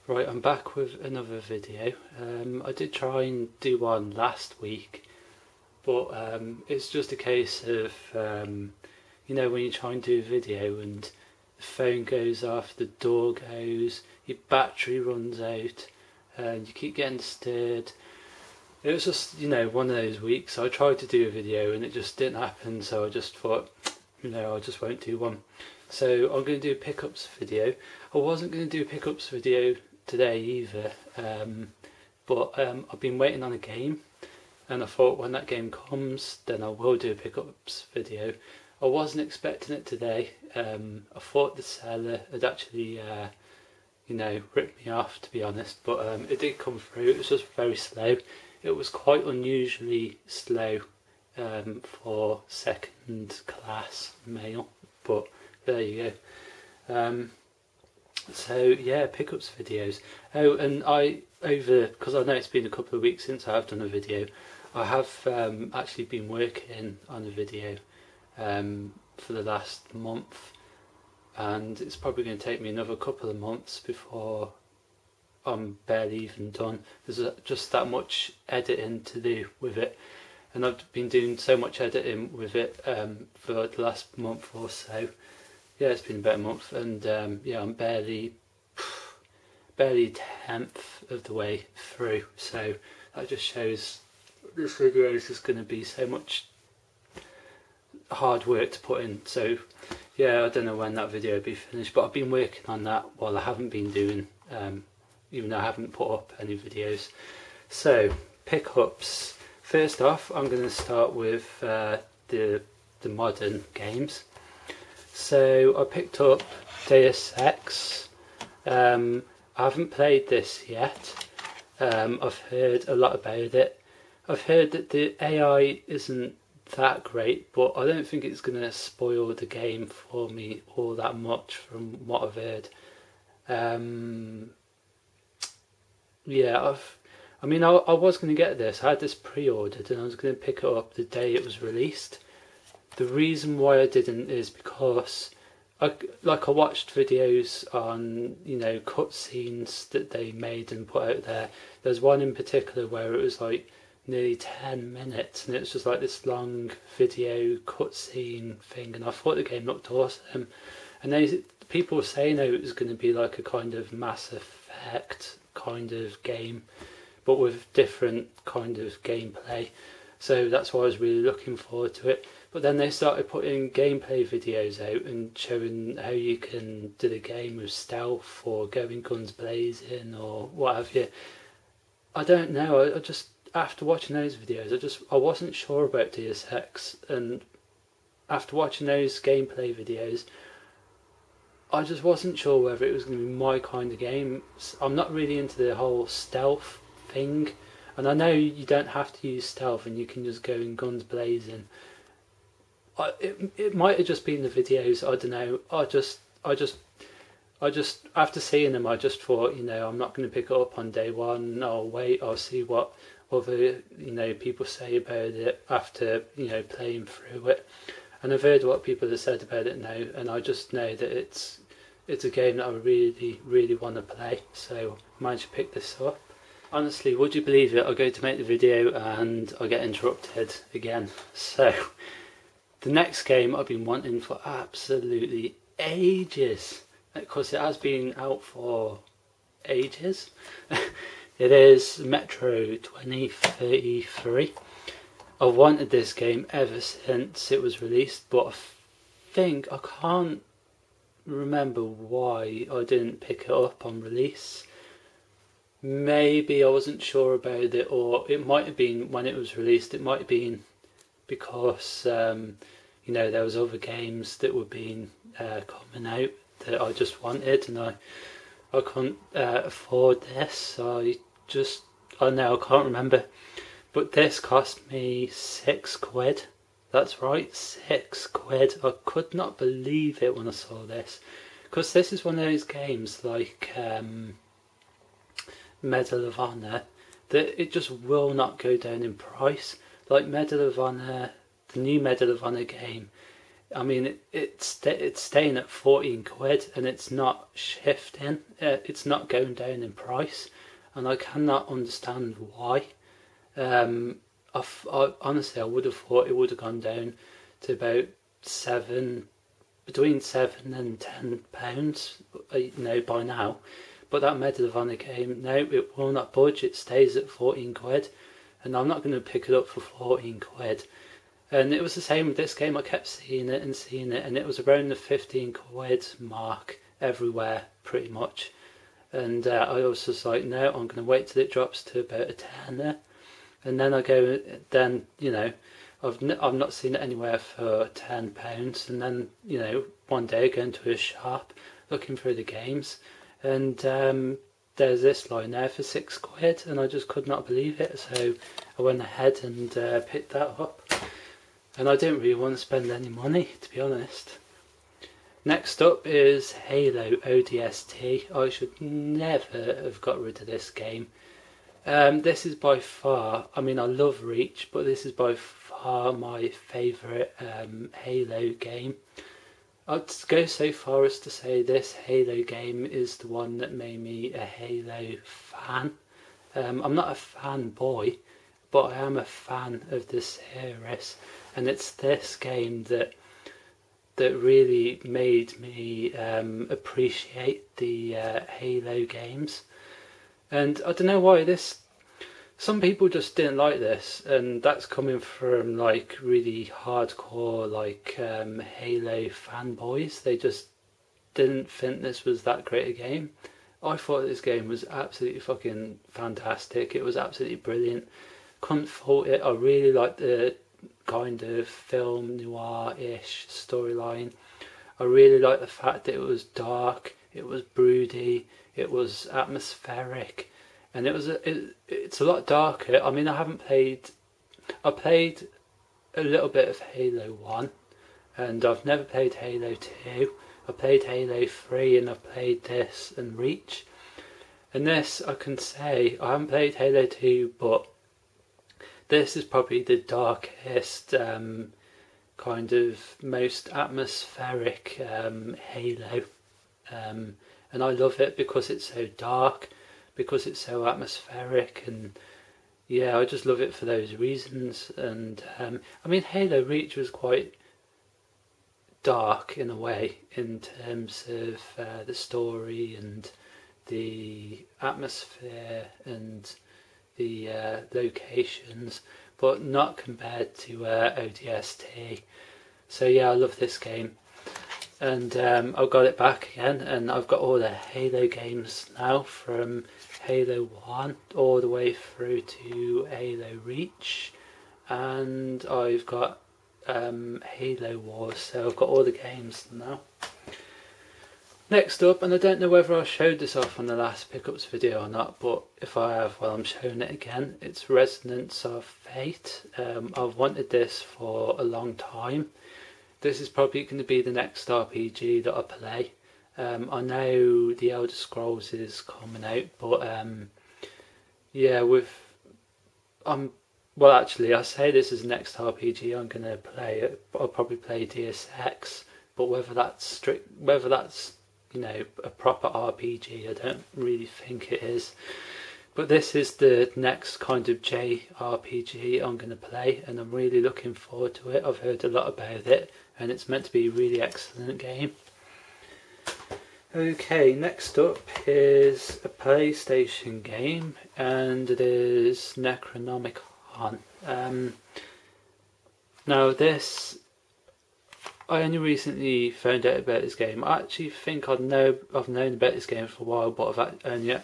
Right, I'm back with another video. I did try and do one last week, but it's just a case of, when you try and do a video and the phone goes off, the door goes, your battery runs out, and you keep getting stirred. It was just, one of those weeks. I tried to do a video and it just didn't happen, so I just thought, I just won't do one. So I'm going to do a pickups video. I wasn't going to do a pickups video today either, but I've been waiting on a game, and I thought when that game comes then I will do a pickups video. I wasn't expecting it today. I thought the seller had actually ripped me off, to be honest, but it did come through. It was just very slow. It was quite unusually slow for second class mail, but there you go. So yeah, pickups videos. Oh, and because I know it's been a couple of weeks since I have done a video, I have actually been working on a video for the last month, and it's probably going to take me another couple of months before I'm barely even done. There's just that much editing to do with it, and I've been doing so much editing with it for the last month or so. Yeah, it's been about a month, and I'm barely 1/10 of the way through, so that just shows this video is just going to be so much hard work to put in. So yeah, I don't know when that video will be finished, but I've been working on that while I haven't been doing, even though I haven't put up any videos. So pickups. First off, I'm going to start with the modern games. So I picked up Deus Ex. I haven't played this yet. I've heard a lot about it. I've heard that the AI isn't that great, but I don't think it's going to spoil the game for me all that much from what I've heard. I was going to get this. I had this pre-ordered and I was going to pick it up the day it was released. The reason why I didn't is because I watched videos on cutscenes that they made and put out there. There's one in particular where it was like nearly 10 minutes, and it was just like this long video cutscene thing, and I thought the game looked awesome. And people were saying it was going to be like a kind of Mass Effect kind of game, but with different kind of gameplay. So that's why I was really looking forward to it. But then they started putting gameplay videos out and showing how you can do the game with stealth or going guns blazing or what have you. I don't know, I just, after watching those videos, I wasn't sure about Deus Ex, and after watching those gameplay videos, I just wasn't sure whether it was going to be my kind of game. I'm not really into the whole stealth thing, and I know you don't have to use stealth and you can just go in guns blazing. It might have just been the videos, I don't know. I just after seeing them, I just thought, I'm not going to pick it up on day one. I'll wait, I'll see what other people say about it after playing through it. And I've heard what people have said about it now, and I just know that it's a game that I really want to play, so I managed to pick this up. Honestly, would you believe it, I go to make the video and I get interrupted again. So the next game I've been wanting for absolutely ages, because it has been out for ages. It is Metro 2033. I've wanted this game ever since it was released, but I can't remember why I didn't pick it up on release. Maybe I wasn't sure about it, or it might have been when it was released, it might have been because there was other games that were being coming out that I just wanted, and I couldn't afford this. I know, I can't remember, but this cost me £6. That's right, £6. I could not believe it when I saw this, because this is one of those games like Medal of Honor that it just will not go down in price. Like Medal of Honor, the new Medal of Honor game, I mean, it's staying at 14 quid and it's not shifting. It's not going down in price, and I cannot understand why. Honestly, I would have thought it would have gone down to about between £7 and £10, by now. But that Medal of Honor game, no, it will not budge. It stays at 14 quid, and I'm not going to pick it up for 14 quid. And it was the same with this game. I kept seeing it, and it was around the 15 quid mark everywhere, pretty much. And I was just like, no, I'm going to wait till it drops to about a tenner. And then I've not seen it anywhere for £10. And then, one day I go into a shop looking through the games, and there's this line there for 6 quid, and I just could not believe it. So I went ahead and picked that up. And I didn't really want to spend any money, to be honest. Next up is Halo ODST. I should never have got rid of this game. This is by far, I mean, I love Reach, but this is by far my favourite Halo game. I'd go so far as to say this Halo game is the one that made me a Halo fan. I'm not a fanboy, but I am a fan of the series, and it's this game that really made me appreciate the Halo games. And I don't know why some people just didn't like this, and that's coming from like really hardcore Halo fanboys. They just didn't think this was that great a game. I thought this game was absolutely fucking fantastic. It was absolutely brilliant. Couldn't fault it. I really liked the kind of film noir-ish storyline. I really liked the fact that it was dark, it was broody, it was atmospheric, and it's a lot darker. I mean, I played a little bit of Halo 1, and I've never played Halo 2. I played Halo 3, and I've played this and Reach. And this, I can say, I haven't played Halo 2, but this is probably the darkest, kind of most atmospheric Halo. And I love it because it's so dark, because it's so atmospheric, and yeah, I just love it for those reasons. And I mean, Halo Reach was quite dark in a way, in terms of the story and the atmosphere and the locations, but not compared to ODST. So yeah, I love this game, and I've got it back again, and I've got all the Halo games now, from Halo 1 all the way through to Halo Reach, and I've got Halo Wars, so I've got all the games now. Next up, and I don't know whether I showed this off on the last pickups video or not, but if I have, well, I'm showing it again. It's Resonance of Fate. I've wanted this for a long time. This is probably going to be the next RPG that I play. I know the Elder Scrolls is coming out, but yeah, well, actually, I say this is the next RPG I'm going to play. I'll probably play Deus Ex, but whether that's a proper RPG, I don't really think it is. But this is the next kind of JRPG I'm going to play, and I'm really looking forward to it. I've heard a lot about it, and it's meant to be a really excellent game. Okay, next up is a PlayStation game, and it is Necronomicon. Now this, I only recently found out about this game. I actually think I've known about this game for a while, but I've only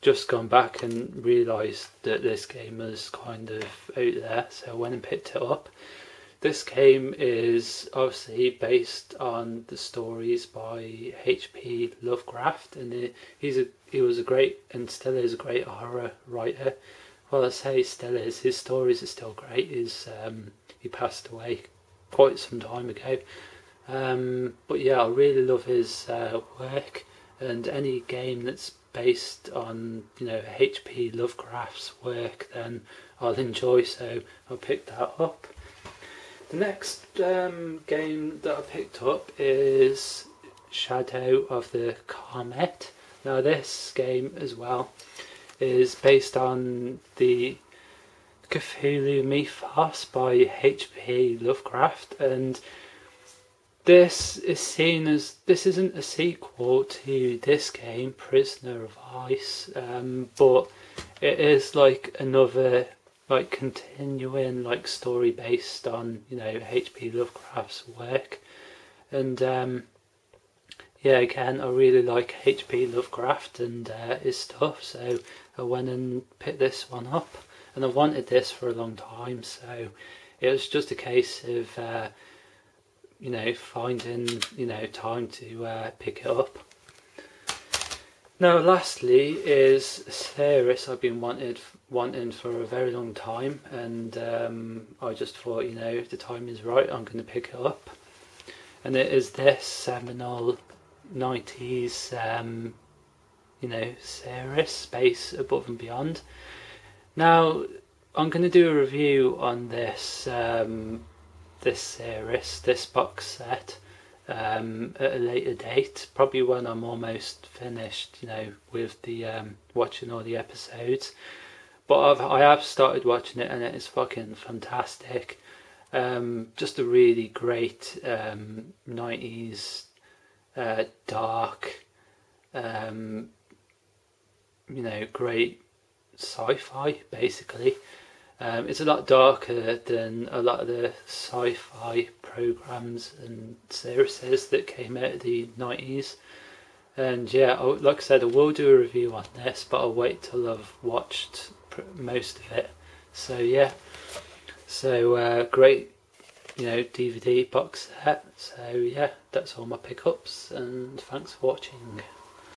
just gone back and realised that this game was kind of out there, so I went and picked it up. This game is obviously based on the stories by H.P. Lovecraft, and he was a great, and still is a great horror writer. Well, I say still is. His stories are still great. He passed away quite some time ago, but yeah, I really love his work, and any game that's based on H.P. Lovecraft's work, then I'll enjoy. So I picked that up. The next game that I picked up is Shadow of the Comet. Now this game as well is based on the Cthulhu mythos by H.P. Lovecraft, and this is seen as, this isn't a sequel to this game, Prisoner of Ice, but it is like another like continuing like story based on, you know, H.P. Lovecraft's work. And yeah, again, I really like H.P. Lovecraft and his stuff, so I went and picked this one up, and I wanted this for a long time, so it was just a case of you know, finding, you know, time to pick it up. Now lastly is a series I've been wanting for a very long time, and I just thought, you know, if the time is right, I'm going to pick it up. And it is this seminal 90s you know, series, Space Above and Beyond. Now I'm going to do a review on this this series, this box set, at a later date, probably when I'm almost finished, you know, with the watching all the episodes. But I have started watching it, and it is fucking fantastic. Just a really great 90s dark, you know, great sci-fi basically. It's a lot darker than a lot of the sci-fi programs and series that came out of the 90s. And yeah, like I said, I will do a review on this, but I'll wait till I've watched most of it. So yeah, so great, you know, DVD box set. So yeah, that's all my pickups, and thanks for watching.